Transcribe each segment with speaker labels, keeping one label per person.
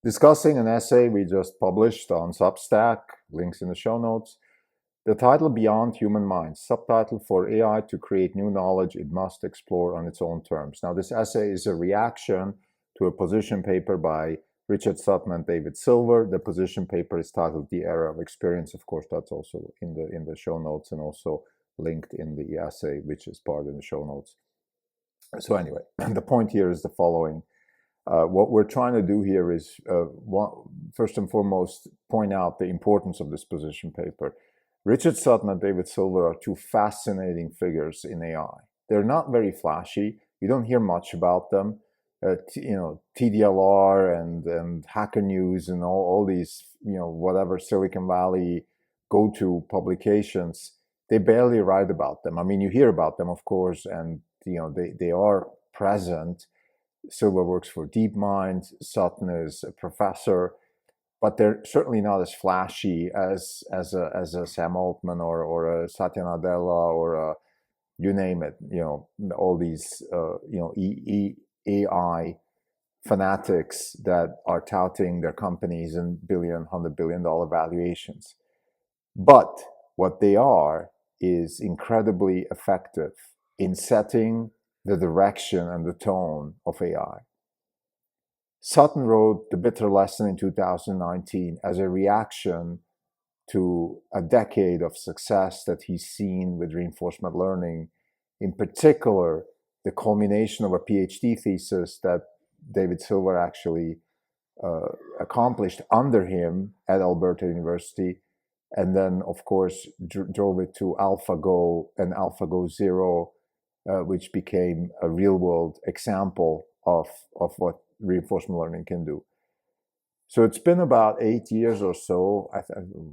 Speaker 1: discussing an essay we just published on Substack, links in the show notes. The title, Beyond Human Minds, subtitle, For AI to Create New Knowledge It Must Explore on Its Own Terms. Now, this essay is a reaction to a position paper by Richard Sutton and David Silver. The position paper is titled The Era of Experience. Of course, that's also in the show notes and also linked in the essay, which is part of the show notes. So anyway, the point here is the following. What we're trying to do here is, first and foremost, point out the importance of this position paper. Richard Sutton and David Silver are two fascinating figures in AI. They're not very flashy. You don't hear much about them. TDLR and Hacker News and all these, whatever Silicon Valley go-to publications, they barely write about them. I mean, you hear about them, of course, and they are present. Silver works for DeepMind. Sutton is a professor, but they're certainly not as flashy as a Sam Altman or a Satya Nadella or you name it. All these AI fanatics that are touting their companies in $100 billion valuations. But what they are is incredibly effective in setting the direction and the tone of AI. Sutton wrote The Bitter Lesson in 2019 as a reaction to a decade of success that he's seen with reinforcement learning, in particular, the culmination of a PhD thesis that David Silver actually accomplished under him at Alberta University, and then, of course, drove it to AlphaGo and AlphaGo Zero, which became a real-world example of what reinforcement learning can do. So it's been about 8 years or so,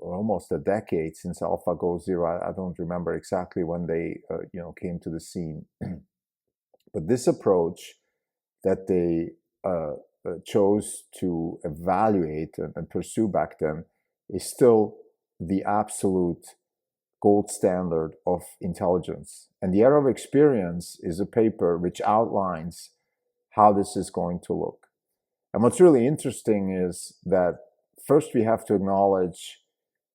Speaker 1: almost a decade since AlphaGo Zero. I don't remember exactly when they came to the scene. But this approach that they chose to evaluate and pursue back then is still the absolute gold standard of intelligence. And The Era of Experience is a paper which outlines how this is going to look. And what's really interesting is that first we have to acknowledge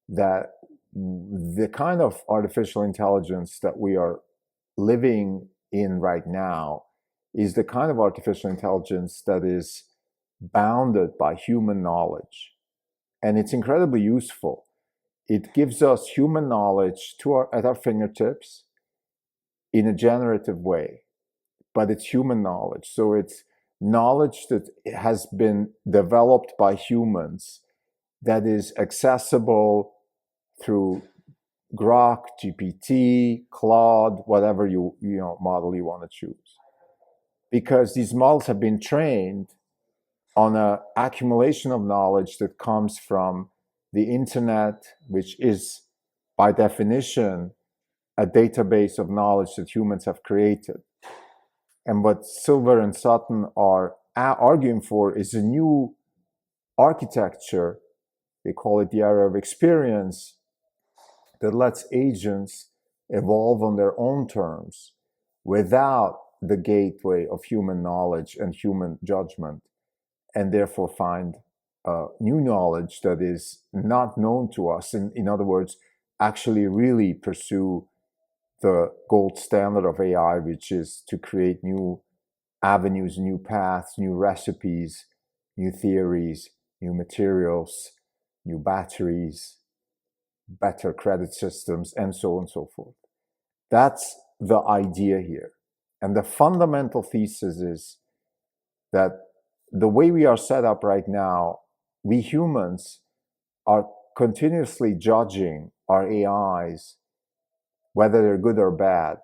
Speaker 1: that the kind of artificial intelligence that we are living in right now is the kind of artificial intelligence that is bounded by human knowledge. And it's incredibly useful. It gives us human knowledge at our fingertips in a generative way, but it's human knowledge. So it's knowledge that has been developed by humans that is accessible through Grok, GPT, Claude, whatever model you want to choose. Because these models have been trained on an accumulation of knowledge that comes from the internet, which is by definition a database of knowledge that humans have created. And what Silver and Sutton are arguing for is a new architecture, they call it the era of experience, that lets agents evolve on their own terms without the gateway of human knowledge and human judgment, and therefore find new knowledge that is not known to us. In other words, actually really pursue the gold standard of AI, which is to create new avenues, new paths, new recipes, new theories, new materials, new batteries, better credit systems, and so on and so forth. That's the idea here. And the fundamental thesis is that the way we are set up right now, we humans are continuously judging our AIs, whether they're good or bad,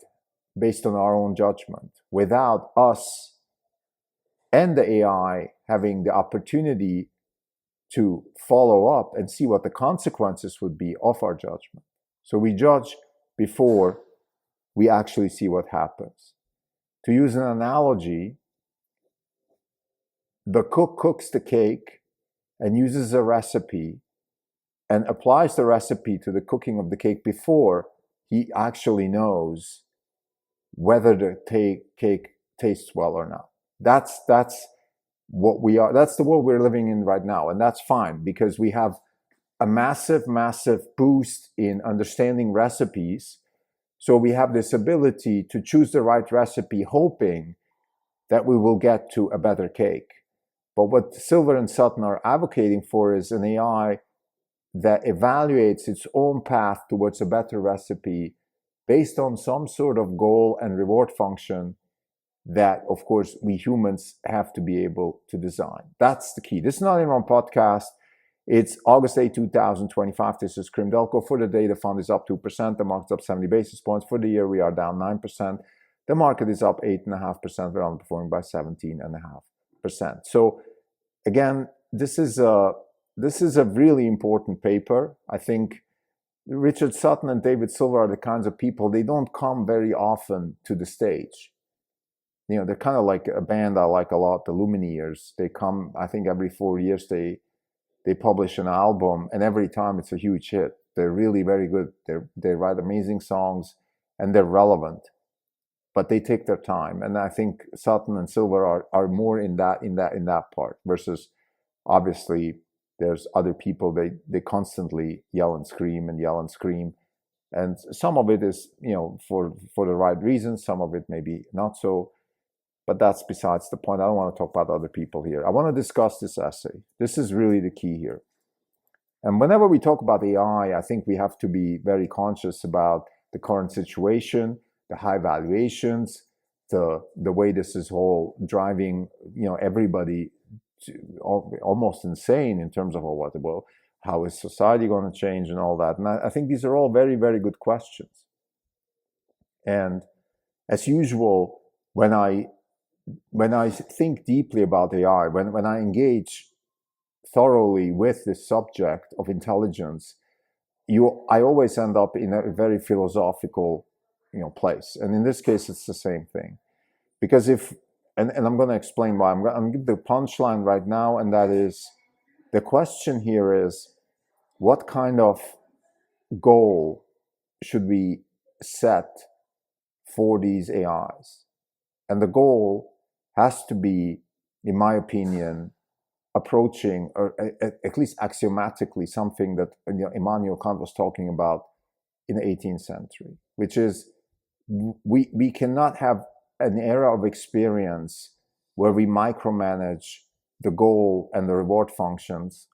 Speaker 1: based on our own judgment, without us and the AI having the opportunity to follow up and see what the consequences would be of our judgment. So we judge before we actually see what happens. To use an analogy, the cook cooks the cake and uses a recipe and applies the recipe to the cooking of the cake before he actually knows whether the cake tastes well or not. That's what we are. That's the world we're living in right now, and that's fine because we have a massive boost in understanding recipes. So we have this ability to choose the right recipe, hoping that we will get to a better cake. But what Silver and Sutton are advocating for is an AI that evaluates its own path towards a better recipe based on some sort of goal and reward function that, of course, we humans have to be able to design. That's the key. This is not even on podcast. It's August 8, 2025. This is Krim Delco. For the day, the fund is up 2%. The market's up 70 basis points. For the year, we are down 9%. The market is up 8.5%. We're underperforming by 17.5%. So again, this is a really important paper. I think Richard Sutton and David Silver are the kinds of people, they don't come very often to the stage. You know, they're kind of like a band I like a lot, the Lumineers. They come, I think every 4 years they publish an album, and every time it's a huge hit. They're really very good. They write amazing songs, and they're relevant, but they take their time. And I think Sutton and Silver are more in that part. Versus, obviously, there's other people. They constantly yell and scream, and some of it is, you know, for the right reasons. Some of it maybe not so. But that's besides the point. I don't want to talk about other people here. I want to discuss this essay. This is really the key here. And whenever we talk about AI, I think we have to be very conscious about the current situation, the high valuations, the way this is all driving, you know, everybody to almost insane in terms of how is society going to change and all that. And I think these are all very, very good questions. And as usual, when I think deeply about AI, when I engage thoroughly with this subject of intelligence, I always end up in a very philosophical, you know, place. And in this case, it's the same thing. Because and I'm going to explain why. I'm going to give the punchline right now, and that is, the question here is, what kind of goal should we set for these AIs? And the goal has to be, in my opinion, approaching, or at least axiomatically, something that, you know, Immanuel Kant was talking about in the 18th century, which is we cannot have an era of experience where we micromanage the goal and the reward functions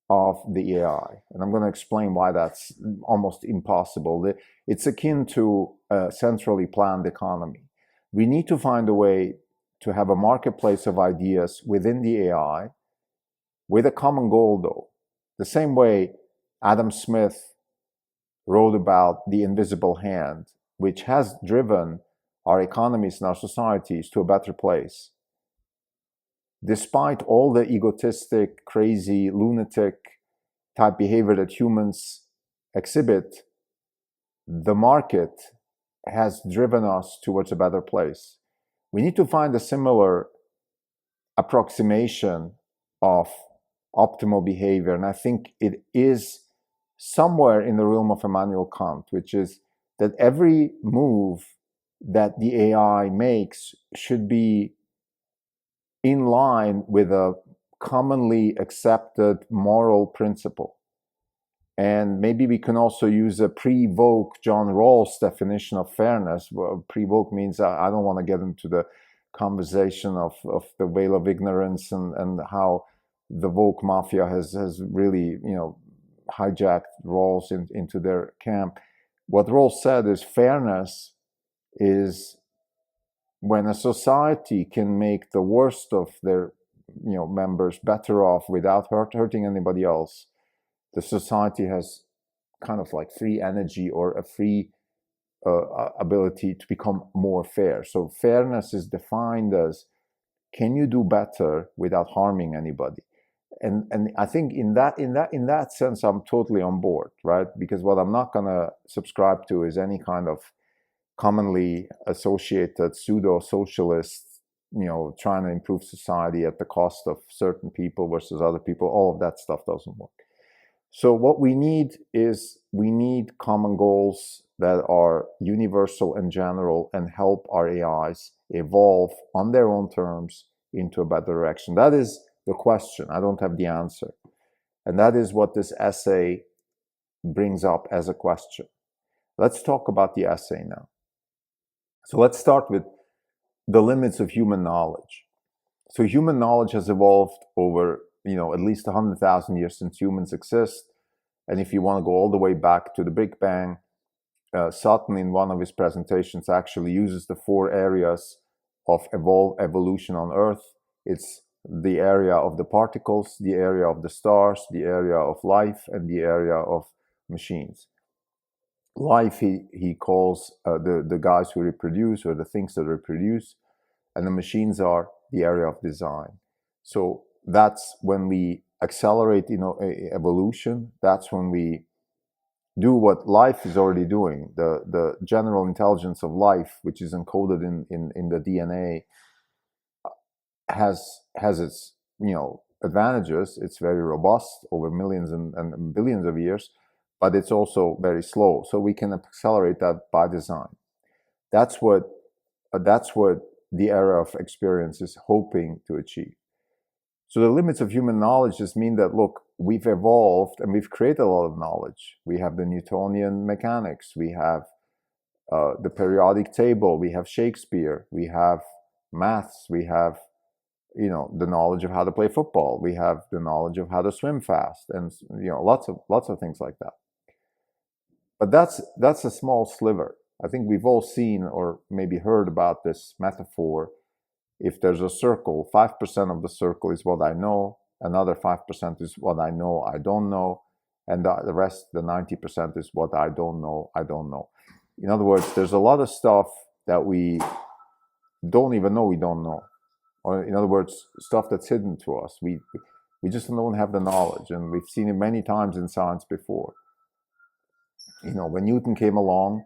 Speaker 1: of the AI. And I'm going to explain why that's almost impossible. It's akin to a centrally planned economy. We need to find a way to have a marketplace of ideas within the AI with a common goal, though. The same way Adam Smith wrote about the invisible hand, which has driven our economies and our societies to a better place. Despite all the egotistic, crazy, lunatic type behavior that humans exhibit, the market has driven us towards a better place. We need to find a similar approximation of optimal behavior, and I think it is somewhere in the realm of Immanuel Kant, which is that every move that the AI makes should be in line with a commonly accepted moral principle. And maybe we can also use a pre-woke John Rawls definition of fairness. Well, pre-woke means I don't want to get into the conversation of the veil of ignorance and how the woke mafia has really, you know, hijacked Rawls into their camp. What Rawls said is fairness is when a society can make the worst of their, you know, members better off without hurting anybody else. The society has kind of like free energy or a free ability to become more fair. So fairness is defined as, can you do better without harming anybody? And I think in that sense, I'm totally on board, right? Because what I'm not gonna subscribe to is any kind of commonly associated pseudo-socialist, you know, trying to improve society at the cost of certain people versus other people. All of that stuff doesn't work. So what we need common goals that are universal and general and help our AIs evolve on their own terms into a better direction? That is the question. I don't have the answer. And that is what this essay brings up as a question. Let's talk about the essay now. So let's start with the limits of human knowledge. So human knowledge has evolved over, at least 100,000 years since humans exist. And if you want to go all the way back to the Big Bang, Sutton, in one of his presentations, actually uses the 4 areas of evolution on Earth. It's the area of the particles, the area of the stars, the area of life, and the area of machines. Life, he calls the guys who reproduce, or the things that reproduce, and the machines are the area of design. So that's when we accelerate, evolution. That's when we do what life is already doing. The general intelligence of life, which is encoded in the DNA, has its advantages. It's very robust over millions and billions of years, but it's also very slow. So we can accelerate that by design. That's what the era of experience is hoping to achieve. So the limits of human knowledge just mean that, look, we've evolved and we've created a lot of knowledge. We have the Newtonian mechanics. We have the periodic table. We have Shakespeare. We have maths. We have, the knowledge of how to play football. We have the knowledge of how to swim fast, and lots of things like that. But that's a small sliver. I think we've all seen or maybe heard about this metaphor. If there's a circle, 5% of the circle is what I know, another 5% is what I know I don't know, and the rest, the 90%, is what I don't know I don't know. In other words, there's a lot of stuff that we don't even know we don't know. Or in other words, stuff that's hidden to us. We just don't have the knowledge, and we've seen it many times in science before. When Newton came along,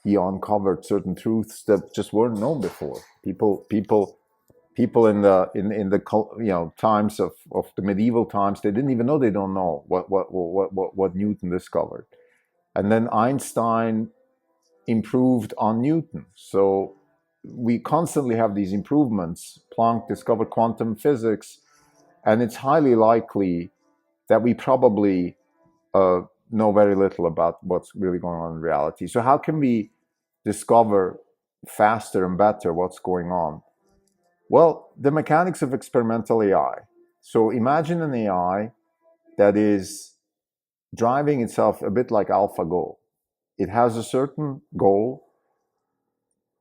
Speaker 1: he uncovered certain truths that just weren't known before. People in the times of the medieval times, they didn't even know they don't know what Newton discovered. And then Einstein improved on Newton. So we constantly have these improvements. Planck discovered quantum physics, and it's highly likely that we probably know very little about what's really going on in reality. So how can we discover faster and better what's going on? Well, the mechanics of experimental AI. So imagine an AI that is driving itself a bit like AlphaGo. It has a certain goal,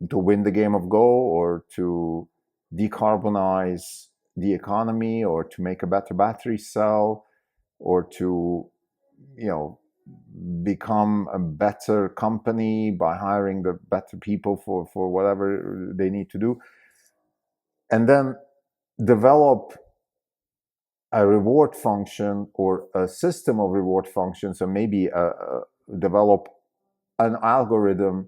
Speaker 1: to win the game of Go, or to decarbonize the economy, or to make a better battery cell, or to become a better company by hiring the better people for whatever they need to do. And then develop a reward function or a system of reward functions, or maybe develop an algorithm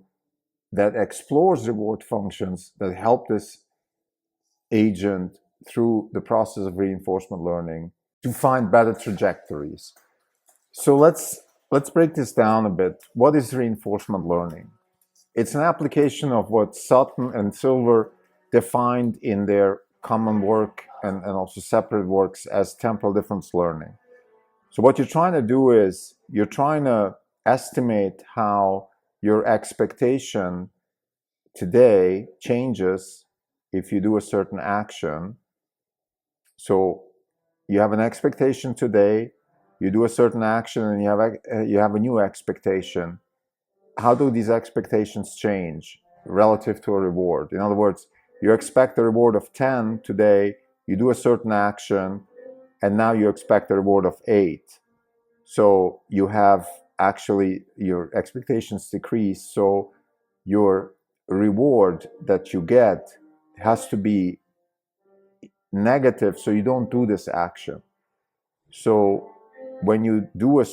Speaker 1: that explores reward functions that help this agent through the process of reinforcement learning to find better trajectories. So let's break this down a bit. What is reinforcement learning? It's an application of what Sutton and Silver defined in their common work and also separate works as temporal difference learning. So what you're trying to do is you're trying to estimate how your expectation today changes if you do a certain action. So you have an expectation today, you do a certain action, and you have a new expectation. How do these expectations change relative to a reward? In other words, you expect a reward of 10 today, you do a certain action, and now you expect a reward of 8. So you have actually your expectations decrease. So your reward that you get has to be negative, so you don't do this action. So when you do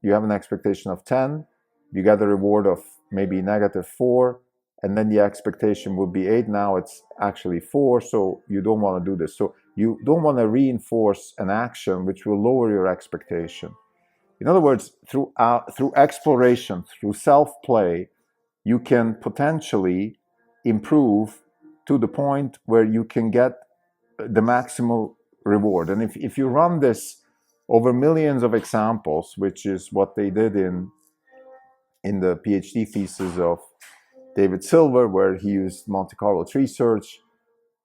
Speaker 1: you have an expectation of 10, you get a reward of maybe -4, and then the expectation would be 8. Now it's actually 4, so you don't want to do this. So you don't want to reinforce an action which will lower your expectation. In other words, through exploration, through self-play, you can potentially improve to the point where you can get the maximal reward. And if you run this over millions of examples, which is what they did in the PhD thesis of David Silver, where he used Monte Carlo tree search,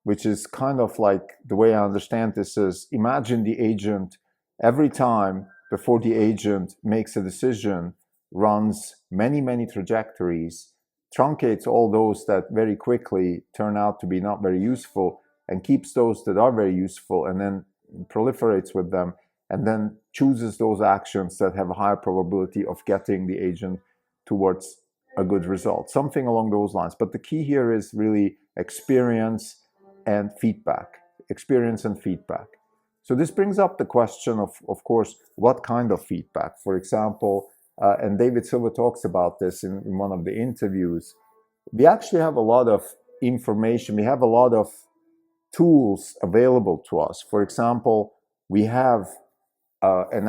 Speaker 1: which is kind of like, the way I understand this is, imagine the agent every time before the agent makes a decision, runs many, many trajectories, truncates all those that very quickly turn out to be not very useful, and keeps those that are very useful, and then proliferates with them, and then chooses those actions that have a higher probability of getting the agent towards a good result. Something along those lines. But the key here is really experience and feedback. Experience and feedback. So this brings up the question of course, what kind of feedback? For example, and David Silver talks about this in one of the interviews, we actually have a lot of information. We have a lot of tools available to us. For example, we have, and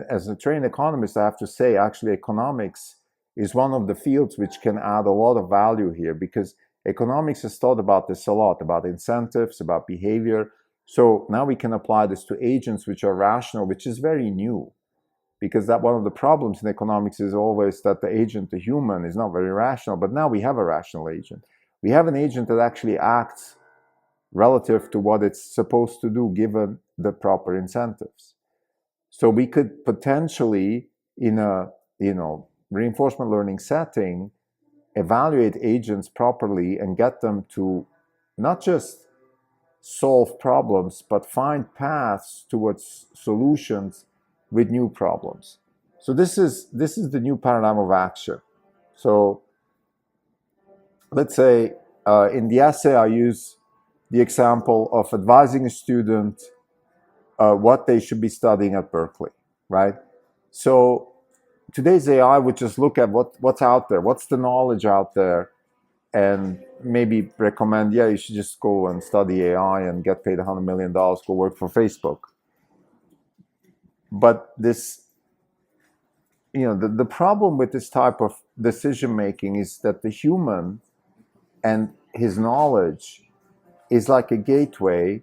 Speaker 1: as a trained economist, I have to say, actually, economics is one of the fields which can add a lot of value here, because economics has thought about this a lot, about incentives, about behavior. So now we can apply this to agents which are rational, which is very new, because that one of the problems in economics is always that the agent, the human, is not very rational. But now we have a rational agent. We have an agent that actually acts relative to what it's supposed to do given the proper incentives. So we could potentially, in a reinforcement learning setting, evaluate agents properly and get them to not just solve problems, but find paths towards solutions with new problems. So this is the new paradigm of action. So let's say in the essay I use the example of advising a student what they should be studying at Berkeley, right? So today's AI would just look at what's out there, what's the knowledge out there, and maybe recommend, yeah, you should just go and study AI and get paid $100 million, go work for Facebook. But this, the problem with this type of decision making is that the human and his knowledge is like a gateway,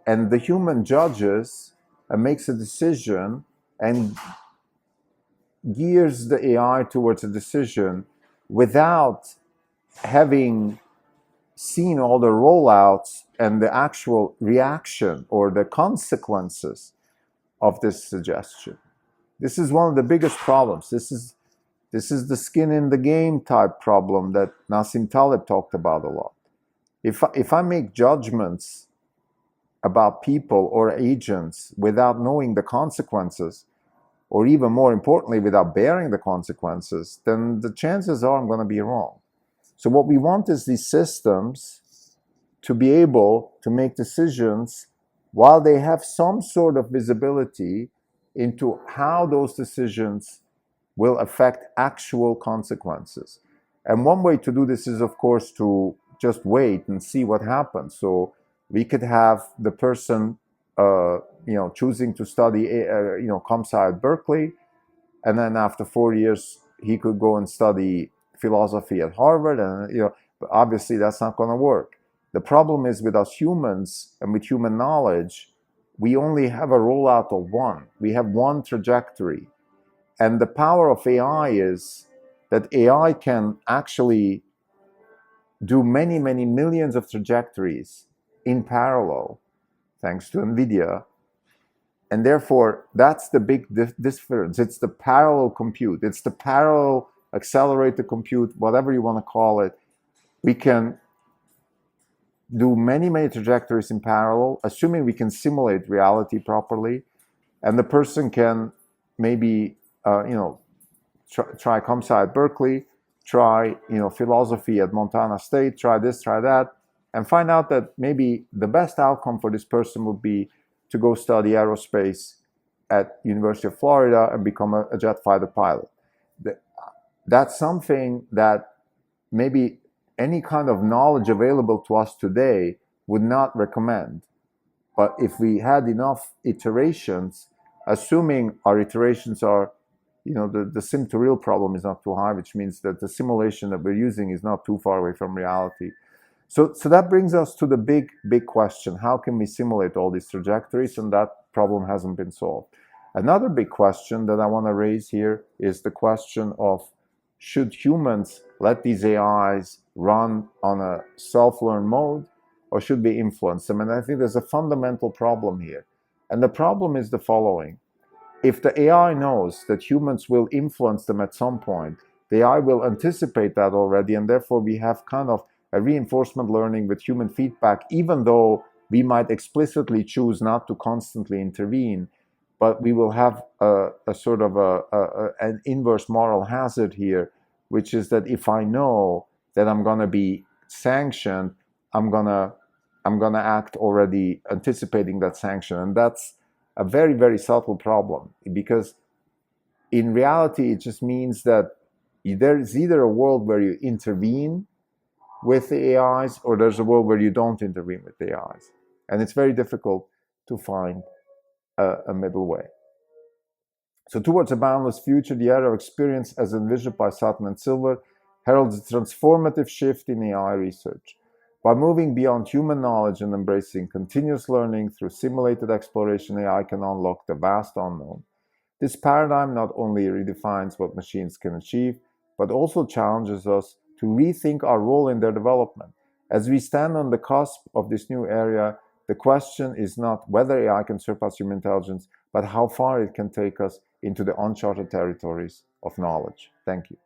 Speaker 1: and the human judges and makes a decision and gears the AI towards a decision without having seen all the rollouts and the actual reaction or the consequences of this suggestion. This is one of the biggest problems. This is the skin in the game type problem that Nassim Taleb talked about a lot. If I make judgments about people or agents without knowing the consequences, or even more importantly, without bearing the consequences, then the chances are I'm going to be wrong. So what we want is these systems to be able to make decisions while they have some sort of visibility into how those decisions will affect actual consequences. And one way to do this is, of course, to just wait and see what happens. So we could have the person, choosing to study, comp sci at Berkeley, and then after 4 years, he could go and study philosophy at Harvard, and but obviously that's not going to work. The problem is with us humans and with human knowledge, we only have a rollout of one. We have one trajectory. And the power of AI is that AI can actually do many, many millions of trajectories in parallel, thanks to NVIDIA. And therefore, that's the big difference. It's the parallel compute. It's the parallel accelerated compute, whatever you want to call it. We can do many, many trajectories in parallel, assuming we can simulate reality properly. And the person can maybe, try comp sci at Berkeley, try, philosophy at Montana State, try this, try that, and find out that maybe the best outcome for this person would be to go study aerospace at University of Florida and become a jet fighter pilot. That's something that maybe any kind of knowledge available to us today would not recommend. But if we had enough iterations, assuming our iterations are, the sim to real problem is not too high, which means that the simulation that we're using is not too far away from reality, So that brings us to the big question. How can we simulate all these trajectories? And that problem hasn't been solved. Another big question that I want to raise here is the question of, should humans let these AIs run on a self-learn mode, or should we influence them? And I think there's a fundamental problem here. And the problem is the following. If the AI knows that humans will influence them at some point, the AI will anticipate that already, and therefore we have kind of a reinforcement learning with human feedback, even though we might explicitly choose not to constantly intervene, but we will have a sort of an inverse moral hazard here, which is that if I know that I'm going to be sanctioned, I'm gonna act already anticipating that sanction. And that's a very, very subtle problem, because in reality, it just means that there's either a world where you intervene with the AIs, or there's a world where you don't intervene with the AIs. And it's very difficult to find a middle way. So towards a boundless future, the era of experience as envisioned by Sutton and Silver heralds a transformative shift in AI research. By moving beyond human knowledge and embracing continuous learning through simulated exploration, AI can unlock the vast unknown. This paradigm not only redefines what machines can achieve, but also challenges us to rethink our role in their development. As we stand on the cusp of this new era, the question is not whether AI can surpass human intelligence, but how far it can take us into the uncharted territories of knowledge. Thank you.